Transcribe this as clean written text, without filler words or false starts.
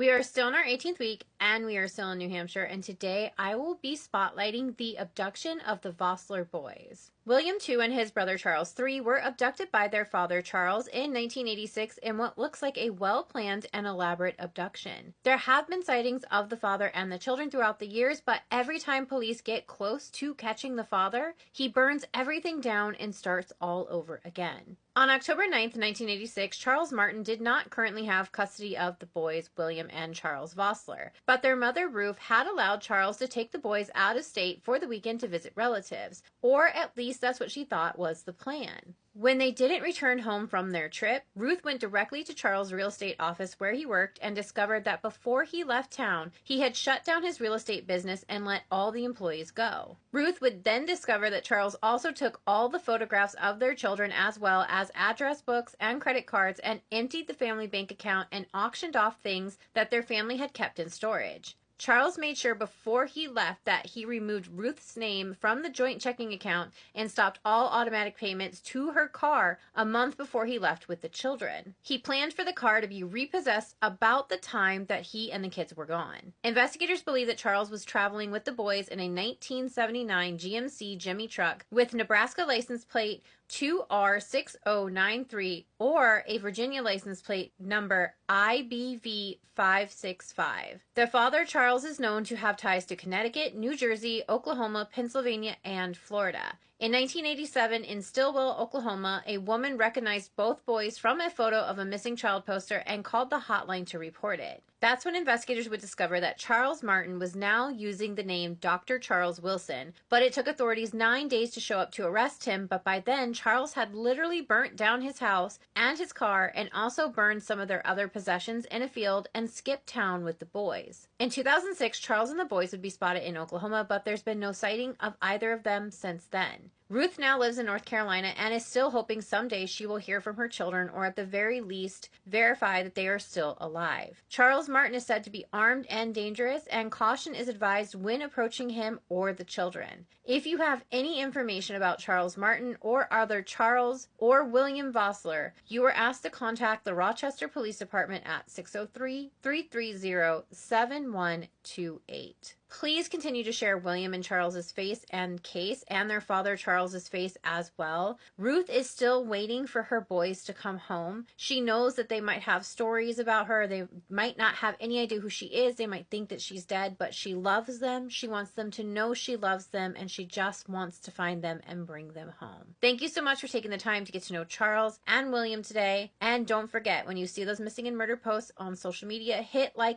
We are still in our 18th week, and we are still in New Hampshire, and today I will be spotlighting the abduction of the Vosseler boys. William II and his brother Charles III were abducted by their father Charles in 1986 in what looks like a well-planned and elaborate abduction. There have been sightings of the father and the children throughout the years, but every time police get close to catching the father, he burns everything down and starts all over again. On October 9th, 1986, Charles Martin did not currently have custody of the boys, William and Charles Vosseler, but their mother, Ruth, had allowed Charles to take the boys out of state for the weekend to visit relatives, or at least that's what she thought was the plan. When they didn't return home from their trip, Ruth went directly to Charles' real estate office where he worked and discovered that before he left town, he had shut down his real estate business and let all the employees go. Ruth would then discover that Charles also took all the photographs of their children as well as address books and credit cards and emptied the family bank account and auctioned off things that their family had kept in storage. Charles made sure before he left that he removed Ruth's name from the joint checking account and stopped all automatic payments to her car a month before he left with the children. He planned for the car to be repossessed about the time that he and the kids were gone. Investigators believe that Charles was traveling with the boys in a 1979 GMC Jimmy truck with Nebraska license plate 2R6093 or a Virginia license plate number IBV565. Their father, Charles, is known to have ties to Connecticut, New Jersey, Oklahoma, Pennsylvania, and Florida. In 1987, in Stillwell, Oklahoma, a woman recognized both boys from a photo of a missing child poster and called the hotline to report it. That's when investigators would discover that Charles Martin was now using the name Dr. Charles Wilson, but it took authorities 9 days to show up to arrest him, but by then, Charles had literally burnt down his house and his car and also burned some of their other possessions in a field and skipped town with the boys. In 2006, Charles and the boys would be spotted in Oklahoma, but there's been no sighting of either of them since then. Ruth now lives in North Carolina and is still hoping someday she will hear from her children or at the very least verify that they are still alive. Charles Martin is said to be armed and dangerous, and caution is advised when approaching him or the children. If you have any information about Charles Martin or other Charles or William Vosseler, you are asked to contact the Rochester Police Department at 603-330-7128. Please continue to share William and Charles's face and case and their father Charles's face as well. Ruth is still waiting for her boys to come home. She knows that they might have stories about her. They might not have any idea who she is. They might think that she's dead, but she loves them. She wants them to know she loves them, and she just wants to find them and bring them home. Thank you so much for taking the time to get to know Charles and William today. And don't forget, when you see those missing and murdered posts on social media, hit like